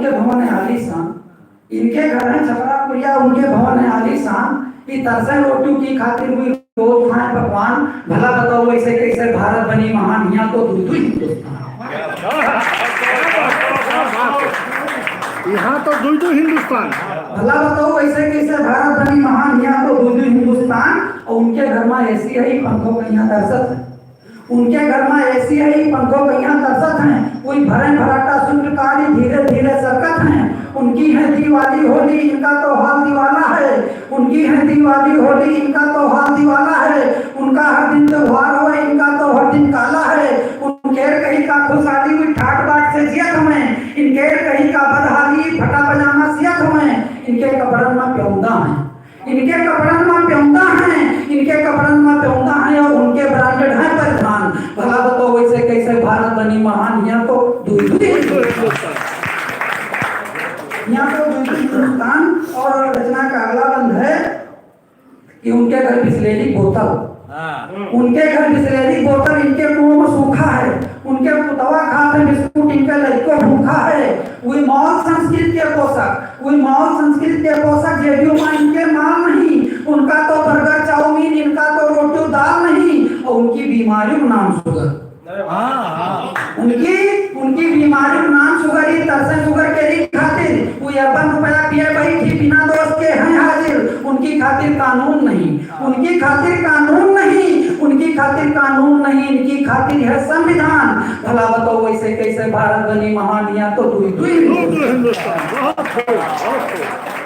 उनके भवन है आलीशान, इनके घर है छपरा पुरिया, उनके भवन है आलीशान। कि तरसे रोटियों की खातिर हुई रोज खाए पकवान, भला बताओ ऐसे कैसे भारत बनी महान, यहाँ तो दूध हिंदुस्तान। यहाँ तो दूध हिंदुस्तान। भला बताओ ऐसे कैसे भारत बनी महान, यहाँ तो दूध हिंदुस्तान। और उनके घर में ऐसी है पंखों का यहाँ दरसत है, उनके घर में ऐसी है पंखों का यहाँ दरसत है। कोई भरे भराटा शुक्लकारी धीरे धीरे सरकत है। उनकी है दिवाली होली, इनका तो हाल दिवाला है। उनकी है दिवाली होली, इनका तो हाल दिवाला है। उनका हर दिन त्योहार हो, इनका तो हर दिन काला है। उनके कहीं का खुशहाली हुई ठाट बाट से जियत हमें, इनके कहीं का बदहाली फटा पजामा सियत हमें। इनके कपड़न में प्यौंदा है, इनके कपड़न में प्यौंदा है, इनके कपड़न में प्यौंदा है। और उनके ब्रांडेड है परिधान। भला बताओ वैसे कैसे भारत बनी महान, यहाँ तो दूध हिंदुस्तान, यहाँ तो दूध हिंदुस्तान। और रचना का अगला बंद है कि उनके घर बिस्लेरी बोतल, उनके घर बिस्लेरी बोतल, इनके मुंह में सूखा है। उनके पुतवा खाते बिस्कुट, इनके लड़को भूखा है। वही मॉल संस्कृत के पोषक, वही मॉल संस्कृत के पोषक जेबीओ में इनके माल नहीं। उनका तो बर्गर चाउमीन, इनका तो रोटी दाल नहीं। और उनकी बीमारी का नाम शुगर, उनकी बीमारी का नाम शुगर ही। तरसे शुगर के लिए खातिर कोई अरबन रुपया पिए बैठी बिना दोस्त के हैं हाजिर। उनकी खातिर कानून नहीं, उनकी खातिर कानून नहीं, उनकी खातिर कानून नहीं, इनकी खातिर है संविधान। भला बताओ वैसे कैसे भारत बनी महान, यहाँ तो दूध हिंदुस्तान।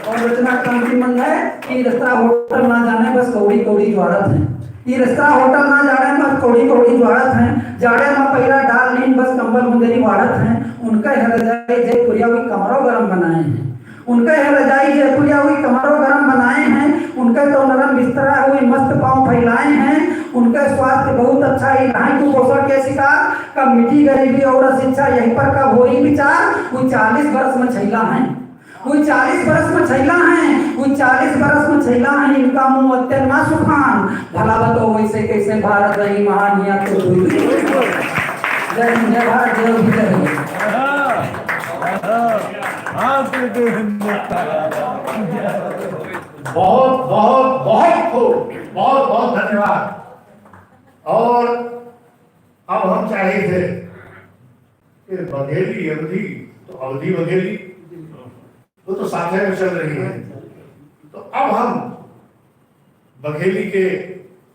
और रचना क्रांति मंद है कि रेस्तरा होटल ना जाने बस कौड़ी कौड़ी ज्वारत है। ये रेस्तरा होटल ना जाने बस कौड़ी कौड़ी ज्वारत है। जाड़े में पैरा डाल लीन बस कंबल मुंदरी वाड़त है। उनका है रजाई जयपुरिया हुई कमरों गरम बनाए हैं, उनका है रजाई जयपुरिया हुई कमरों गरम बनाए हैं। उनका तो नरम बिस्तरा हुई मस्त पांव फैलाए हैं। उनका स्वास्थ्य बहुत अच्छा है, ढाई कुपोषण के शिकार कब मिट्टी गरीबी और शिक्षा यहीं पर कब हो विचार। वो 40 वर्ष में छैला है, वो 40 बरस में छैला है, वो 40 बरस में छैला है। इनका मुंह अत्यंत ना सुखान। भला बताओ वैसे कैसे भारत रही महान, यहाँ तो दूध हिंदुस्तान। जय हिंद, जय भारत, जय विजय। बहुत बहुत बहुत खूब, बहुत बहुत धन्यवाद। और अब हम चाहे थे कि बघेली अवधि तो अवधि बघेली वो तो साथ में चल रही है। तो अब हम बघेली के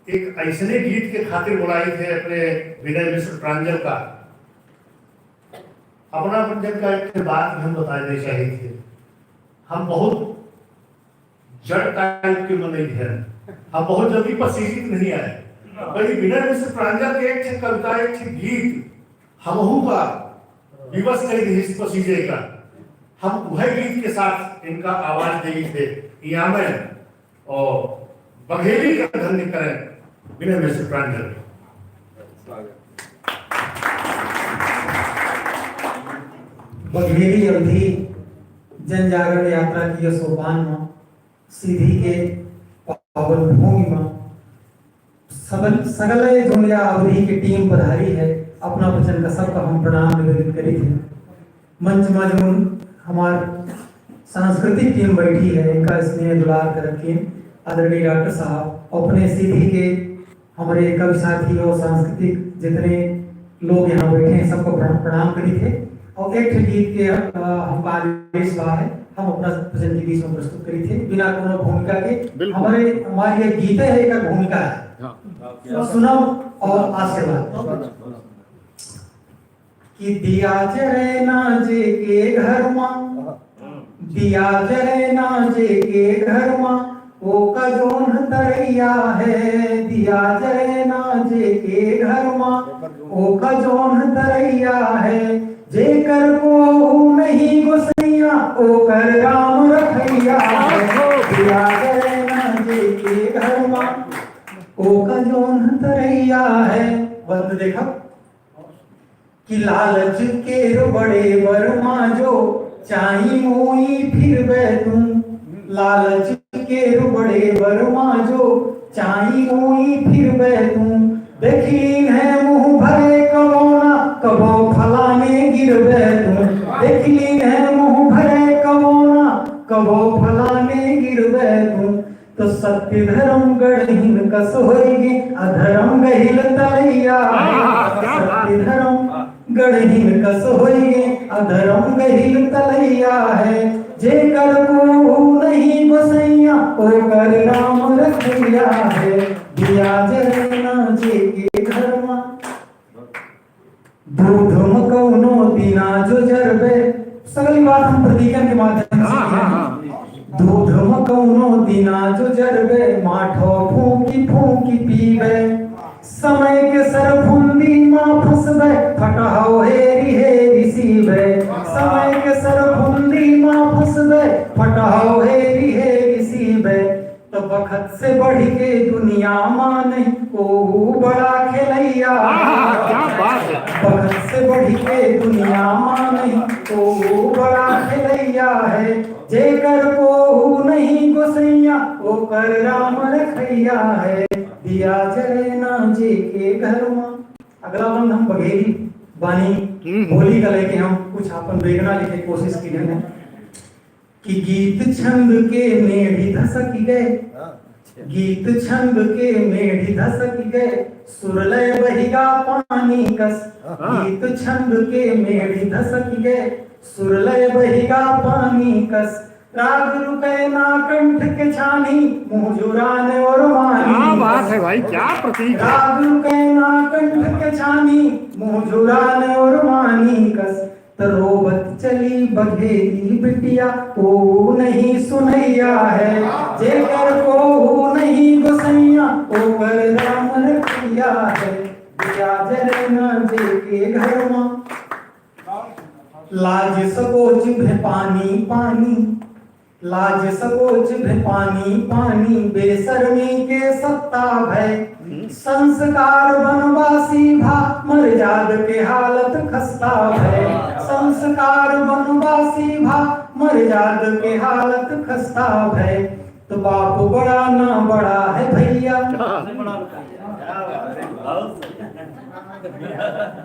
एक ऐसने गीत के खातिर बुलाए थे अपने विनय मिश्र प्रांजल का। अपना पंजन का एक बात हम बताने चाहिए थे। हम बहुत जड़ टाइप के नहीं है, हम बहुत जल्दी पसीजित नहीं आए। बड़ी विनय मिश्र प्रांजल के एक कविता, एक गीत हमहू का विवश नहीं पसीजे का। हम वह गीत के साथ इनका आवाज देगी थे यहाँ में। और बघेली का धन्य करें विनय मिश्र प्रांजल। बघेली अवधि जन जागरण यात्रा की यह सोपान में सीधी के पावन भूमि में सगल जोड़िया अवधि की टीम पधारी है। अपना वचन का सबका हम प्रणाम निवेदित करी थे। मंच में जो हमार सांस्कृतिक टीम बैठी है, इनका स्नेह दुलार कर रखे आदरणीय डॉक्टर साहब, अपने सीधी के हमारे कवि साथी और सांस्कृतिक जितने लोग यहाँ बैठे हैं सबको प्रणाम करी थे। और एक गीत के हमका आदेश हुआ है, हम अपना वचन के बीच में प्रस्तुत करी थे बिना कोनो भूमिका के। हमारी ये गीते है एक भूमिका है, सुनो और आशीर्वाद। कि दिया जरे ना जे के घर मां, दिया जरे ना जे के घर मां, ओ का जोन तरैया है। दिया जरे ना जे के घर मां, ओ का जोन तरैया है। जे कर को नहीं गोसैया, ओ कर राम रखैया है। दिया जरे ना जे के घर मां, ओ का जोन तरैया है। बंद देखा कि लालच के बड़े वर्मा जो चाही मोई फिर बैठूं। लालच के बड़े वर्मा जो चाही मोई फिर बैठूं। देखी है मुंह भरे कबोना, कबो फलाने गिर बैठूं। देखी है मुंह सत्य धर्म गढ़हीन कस होएगी अधर्म गहिल तलैया है। सत्य धर्म गढ़हीन कस होएगी अधर्म गहिल तलैया है। जे कर को नहीं गोसैया ओ कर राम रखैया है। दिया जरना जे के घर में दूध मकौनो दीना जो जरबे। सगली बात हम प्रतीकन के माध्यम से कहें। दूध मकौनो दीना जो जरबे माठो फूंकी पीबे। समय के सर फुंदी माँ फसबे फटहाओ हेरी हेरी सीबे। समय के सर फुंदी माँ फसबे फटहाओ हेरी हेरी सीबे। तो बखत से बढ़ के दुनिया मां नहीं को बड़ा खेलैया। बखत से बढ़ के दुनिया मां नहीं को बड़ा खेलैया है। जे कर को नहीं गोसैया ओ कर राम रखैया है। दिया जले ना जे के घर में। अगला बंद हम बघेरी बानी बोली का लेके हम कुछ अपन वेदना लिखे कोशिश की है कि गीत छंद के मेढ़ी धसक गए। गीत छंद के मेढ़ी धसक गए सुरलय बहिगा पानी कस। गीत छंद के मेढ़ी धसक गए सुरलय बहिगा पानी कस। राग रुके ना कंठ के छानी मुँह जुराने और मानी। क्या बात है भाई, क्या प्रतीक है। राग रुके ना कंठ के छानी मुँह जुराने और मानी कस। तरोबत चली बघेरी बिटिया को नहीं सुनैया है। जे कर को नहीं गोसैया ओ कर राम रखैया है। दिया जरना जे के घर में लाज सकोच भे पानी पानी। लाज सकोच भे पानी पानी बेशर्मी के सत्ता भय। संस्कार बनवासी भा मर्याद के हालत खस्ता भय। संस्कार बनवासी भा मर्याद के हालत खस्ता भय। तो बाप बड़ा ना बड़ा है भैया।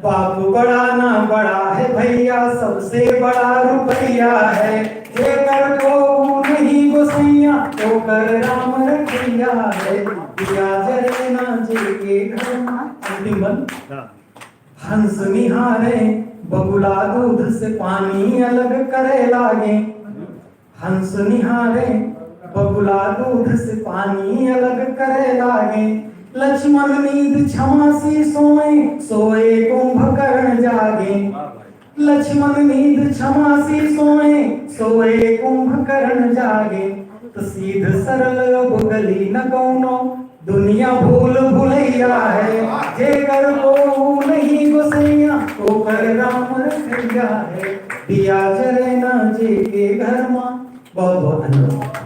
बाप बड़ा ना बड़ा है भैया सबसे बड़ा रुपया है। जे कर को नहीं गोसैया ओ कर राम रखैया है। दिया जले ना जे के घर में। अंतिम बंद। हंस निहारे बगुला दूध से पानी अलग करे लागे। हंस निहारे बगुला दूध से पानी अलग करे लागे। लक्ष्मण नींद क्षमासी सोए सोए कुंभकर्ण जागे। लक्ष्मण नींद क्षमासी सोए सोए कुंभकर्ण जागे। तो सीध सरल अब गली न कौनो दुनिया भूल भुलैया है। जे कर को नहीं गोसैया ओ कर राम रखैया है। दिया जले ना जे के घर में। बहुत बहुत धन्यवाद।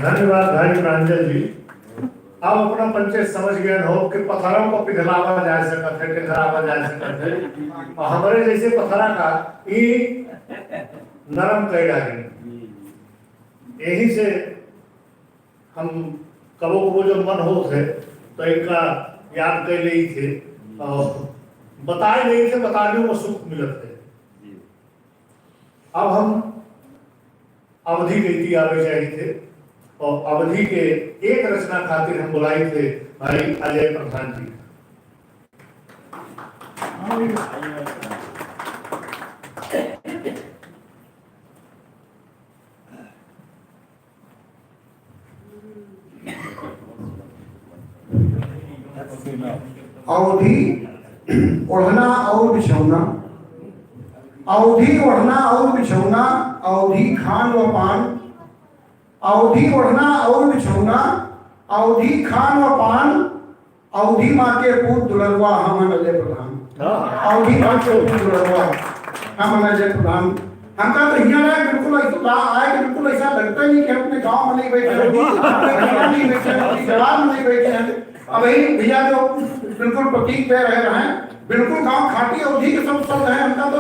धन्यवाद भाई प्रांजल जी। अब अपना पंचायत समझ गए हो कि पत्थरों को पिघलावा जा सकत है, पिघलावा जा सकत है। और हमारे जैसे पत्थरा का ई नरम कैला है। यही से हम कबो कबो जो मन हो थे तो इनका याद कर ले थे और बताए नहीं थे, बताने में सुख मिलत है। अब हम अवधि कहती आवे चाहिए थे और अवधि के एक रचना खातिर हम बुलाए थे भाई अजय प्रधान जी। अवधि ओढ़ना और बिछौना। अवधि ओढ़ना और बिछौना अवधि खान व पान। अवधि ओढ़ना और बिछौना अवधि खान व पान। अवधि माँ के पूत दुलरवा हम अजय प्रधान। अवधि माँ के पूत दुलरवा हम अजय प्रधान। हमका तो यहाँ ना बिल्कुल ऐसा आया कि बिल्कुल ऐसा लगता ही नहीं कि अपने गांव में नहीं बैठे नहीं बैठे जवाब में नहीं बैठे हैं। अब यही भैया जो बिल्कुल प्रतीक पे रह रहे हैं बिल्कुल गांव खाटी अवधि के सब शब्द है। हमका तो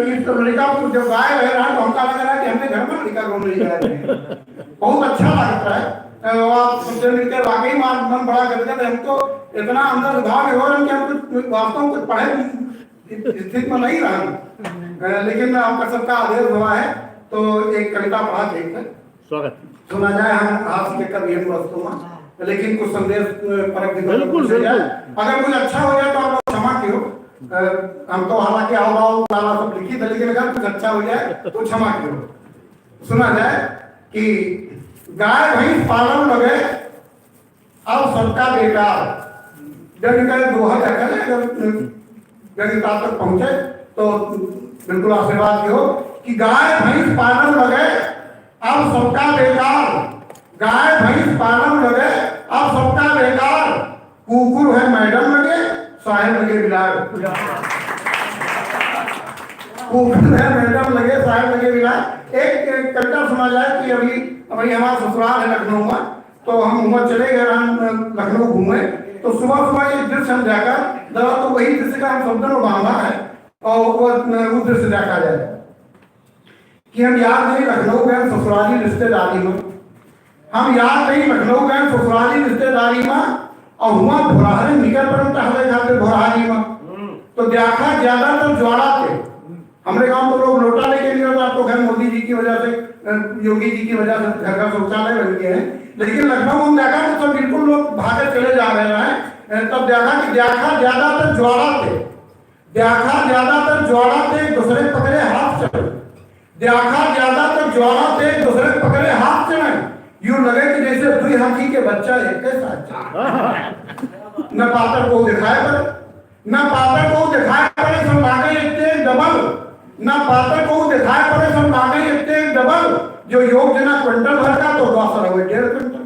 इस लड़का को जब गाय रह रहा है तो हमका लग रहा है कि हमने घर में लड़का घूम रही है। बहुत अच्छा लगता है। आप सबसे मिलकर वाकई मन बड़ा गदगद है। हमको इतना अंदर भाव हो रहा है कि हम वास्तव में कुछ पढ़े स्थिति में नहीं रहा। लेकिन आपका सबका आदेश हुआ है तो एक कविता पढ़ा देखते स्वागत। सुना जाए हम हाथ के कभी हम वस्तु में, लेकिन कुछ संदेश परक बिल्कुल, बिल्कुल। अगर कुछ अच्छा हो जाए तो आप क्षमा करो। हम तो हालांकि आओ ताला सब लिखी थे, लेकिन अगर कुछ अच्छा हो जाए तो क्षमा करो। सुना जाए कि गाय भैंस पालन लगे अब सबका बेकार, जब निकले दोहा जाकर जब तक पहुंचे तो बिल्कुल आशीर्वाद दियो कि गाय भैंस पालन लगे अब सबका बेकार, गाय भैंस पालन लगे अब सबका बेकार, कुकुर है मैडम लगे साहेब लगे बिलार, कुकुर है मैडम लगे साहेब लगे बिलार। एक कविता सुना जाए कि अभी हमारा ससुराल है लखनऊ में, तो हम उमर चले गए, हम लखनऊ घूमे, तो सुबह सुबह एक दृश्य हम जाकर दवा, तो वही दृश्य का हम शब्दों में बांधा है और वो दृश्य देखा जाए कि हम याद नहीं लखनऊ गए ससुराली रिश्तेदारी में, हम याद नहीं लखनऊ गए ससुराली रिश्तेदारी में, और हुआ भुराहरी निकल पड़ता हमें खाते भुराहरी में, तो देखा ज्यादातर ज्वाला थे। हमारे गांव तो लोग लोटा लेके नहीं होता, आपको घर मोदी जी की वजह से, योगी जी की वजह से घर का शौचालय बन गए हैं, लेकिन लखनऊ में देखा तो सब बिल्कुल लोग भागे चले जा रहे हैं। तब देखा कि देखा ज्यादातर ज्वाला थे, देखा ज्यादातर ज्वाला थे, दूसरे पकड़े हाथ चले, देखा ज्यादातर ज्वाला थे, दूसरे पकड़े हाथ चले, यूं लगे कि जैसे दुई हाथी के बच्चा एक के साथ। न पातर को दिखाए पर, न पातर को दिखाए पड़े सब लागे इतने डबल, न पातर को दिखाए पड़े सब लागे इतने डबल, जो योग जना क्विंटल भर का तो 1.5 क्विंटल,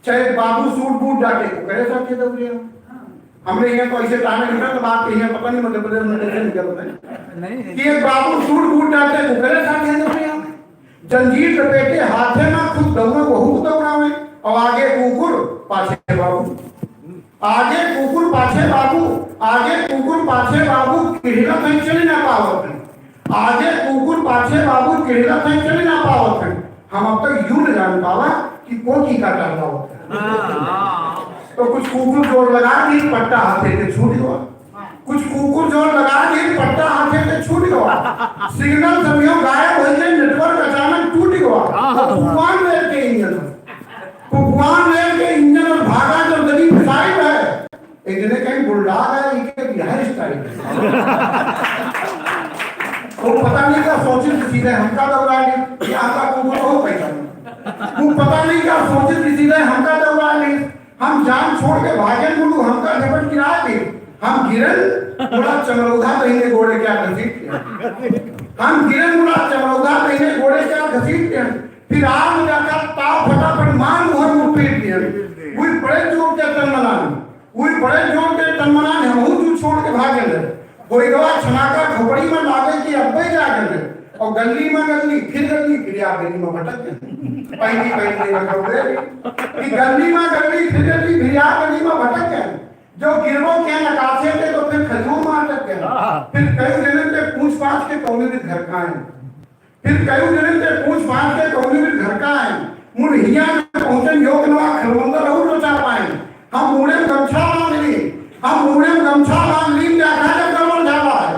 चाहे बाबू सूट बूट डाटे को करे साथ दौड़े। हमने यहाँ तो ऐसे ताने निकल, तो बात यहाँ पता नहीं मध्य प्रदेश में कैसे निकलता है कि एक बाबू सूट बूट डाटे को करे साथ दौड़े, जंजीर लपेटे हाथे ना खुद दौड़े बहुत दौड़ावे, और आगे कुकुर पाछे बाबू, आगे कुकुर पाछे बाबू, आगे कुकुर पाछे बाबू, किढ़ला कहीं चले ना पावत, आगे कुकुर पाछे बाबू, किढ़ला कहीं चले ना पावत। हम अब तक यूं न जान पावा कि कोकी का टाटा होता है। तो कुछ कुकुर जोर लगा के पट्टा हाथे से छूट गया, कुछ कुकुर जोर लगा के पट्टा हाथे से छूट गया, सिग्नल समियों गायब हो गए, नेटवर्क अचानक टूट गया। कुकुआन रेल के इंजन, कुकुआन रेल के इंजन और भागा जब गली साइड है, एक दिन कहीं बुलडॉग है, इनके बिहार स्टाइल वो पता नहीं क्या सोचे सीधे हमका दौड़ा ली, यहाँ का कुकुर हो पैसा, वो पता नहीं क्या सोचे सीधे हमका दौड़ा ली, हम जान छोड़ के भागे बोलू, हमका झपट गिरा दी, हम गिरन बड़ा चमरौधा महीने घोड़े क्या घसीट दिया, हम गिरन बड़ा चमरौधा महीने घोड़े क्या घसीट दिया, फिर आग जाकर ताव फटाफट मान मुहर मुंह पीट दिया, वही बड़े जोर के तनमनान, वही बड़े जोर के तनमनान हम हूँ छोड़ के भागे ले, कोई गवा छनाका खोपड़ी में लागे कि अब्बे जाके ले, और गली में गली फिर आप गली में भटक गए, पहली रखोगे कि गली में गली फिर आप गली में भटक गए, जो गिरवों के नकाशे थे तो फिर खजूर में अटक गए, फिर कई जने थे पूछ पाछ के कौने भी घर का है, फिर कई जने थे पूछ पाछ के कौने भी घर का है, मुड़िया में पहुंचे योग नवा खरवंदर और लोचा पाए, हम मुड़े गमछा बांध ली, हम मुड़े गमछा बांध ली, देखा जब गड़बड़ जाला है,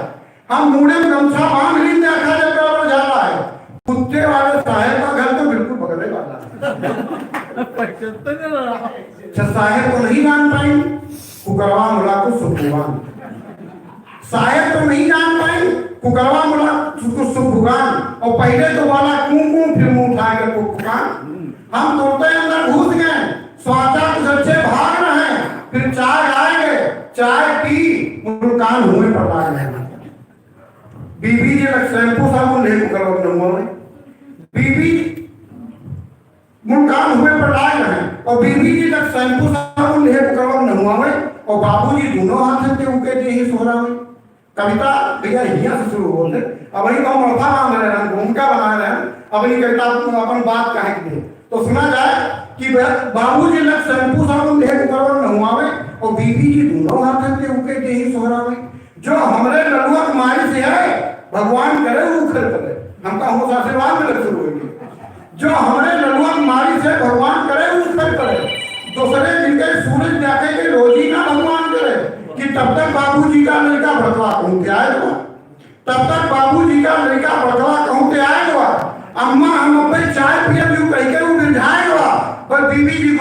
हम मुड़े गमछा बांध ली, देखा जब गड़बड़ जाला है, कुत्ते वाले साहेब का घर तो बिल्कुल बगले वाला है। साहेब को नहीं जान पाई, कुकरवा मुला को सुखुगान, साहेब तो नहीं जान पाई, कुकरवा मुला को सुखुगान, और पहले तो वाला कूं फिर मुंह उठा के कुकान, हम तोड़ते अंदर घुस गए, स्वाचा कुछ अच्छे भाग रहे हैं, फिर चाय आएंगे, चाय पी मुल्कान हुए पड़ा गए, बीबी जी लग शैम्पू साबुन ले कुकरवा नंबर में, बीबी मुल्कान हुए पड़ा गए, और बीबी जी लग शैम्पू साबुन ले कुकरवा नहुआ में, और बाबूजी दोनों हाथ से उनके जे ही सोरा में। कविता भैया यहाँ से शुरू होते, अब वही हम मौका मांग रहे हैं, भूमिका बना रहे हैं, अपनी कविता अपन बात कहे के लिए, तो सुना जाए कि बाबूजी लग शैम्पू साबुन ले कुकरवा नहुआ में, और बीबी जी दोनों हाथ से उनके जे ही सोरा में, जो हमरे लड़ुआ मारी से है भगवान करे उखर करे, हमका हो आशीर्वाद मिले शुरू होगी, जो हमरे लड़ुआ मारी से भगवान करे उखर करे, दूसरे दिन के सूरज जाके के रोजी ना भगवान करे, कि तब तक बाबूजी का लड़का भड़कवा कहूँ के आएगा, तब तक बाबूजी का लड़का भड़कवा कहूँ के आएगा, अम्मा हम अपने चाय पिए भी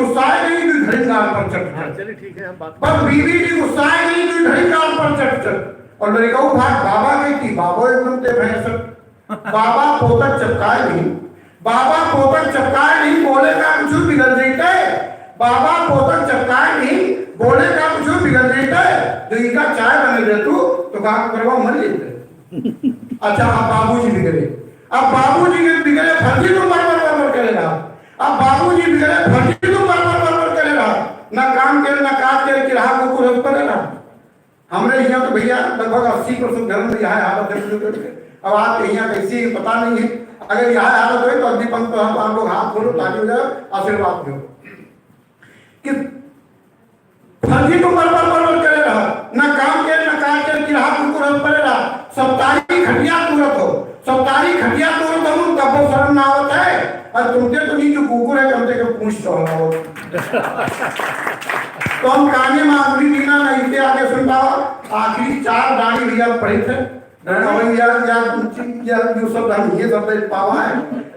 गुस्साए नहीं कि घड़ी गाल पर चट चट। चलिए ठीक है हम बात पर बीवी जी गुस्साए नहीं कि घड़ी गाल पर चट चट। और लड़का भाग बाबा गई थी, बाबा एकदम ते भैंस बाबा पोतक चपकाए नहीं, बाबा पोतक चपकाए नहीं, बोले का कुछ बिगड़ जाते, बाबा पोतक चपकाए नहीं, बोले का कुछ बिगड़ जाते, तो इनका चाय बने दे तू तो काम करवा मर लेते। अच्छा अब बाबूजी बिगड़े, अब बाबूजी बिगड़े फर्जी तो मर करेगा, अब बाबूजी बिगड़े फर्जी तो मर करेगा, ना काम के ना काज के किराया को कुछ करेगा। हमरे यहाँ तो भैया लगभग 80% घर में यहाँ हालत है। अब आपके यहाँ कैसी पता नहीं है, अगर यहाँ हालत हो तो अग्नि पंख हम आप लोग हाथ खोलो ताकि हो जाए, आशीर्वाद दो कि फर्जी तो मर करेगा, ना काम के ना काज के किराया को कुछ करेगा। सप्ताही खटिया तुरंत हो, सप्ताही खटिया तुरंत हम तब वो शर्म ना होता है। और तुमसे तो नहीं जो कुकुर है कम से कम पूछ तो हो। तो हम काने में आखिरी दीना नहीं थे आगे सुन पावा, आखिरी 4 दाढ़ी भैया पड़े थे जो सब हम ये सब पावा है,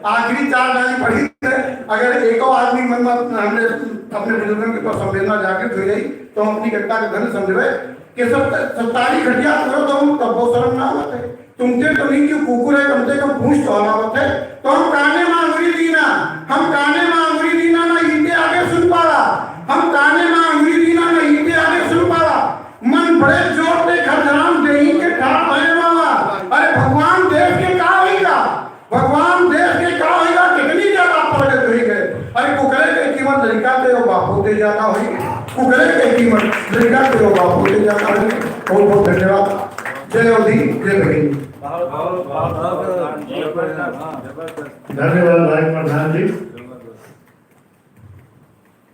आखिरी 4 दाढ़ी पड़ी थे। अगर एक आदमी मन में हमने अपने बुजुर्गों के पास संवेदना जागृत हो गई तो हम अपनी घटना के धन समझे कि सब सप्ताही खटिया करो तो हम तब वो शर्म ना होते। तुमसे तो नहीं जो कुकुर है कम से कम पूछ तो होना है। तो हम काने में अंगुली दीना, हम काने में अंगुली दीना ना इनके आगे सुन पाला, हम काने में अंगुली दीना ना इनके आगे सुन पाला। मन बड़े जोर से खरजराम देही के ठाट भरे बाबा। अरे भगवान देश के का होगा, भगवान देश के का होगा, कितनी ज्यादा प्रगति हुई है। अरे कुकरे के कीमत लड़का दे और बापू दे जाता हुई, कुकरे के कीमत लड़का दे और बापू दे जाता हुई। बहुत बहुत धन्यवाद। जय अवधि जय भगीरथ। धन्यवाद भाई प्रधान जी।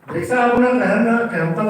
जैसा आपने कहना कहता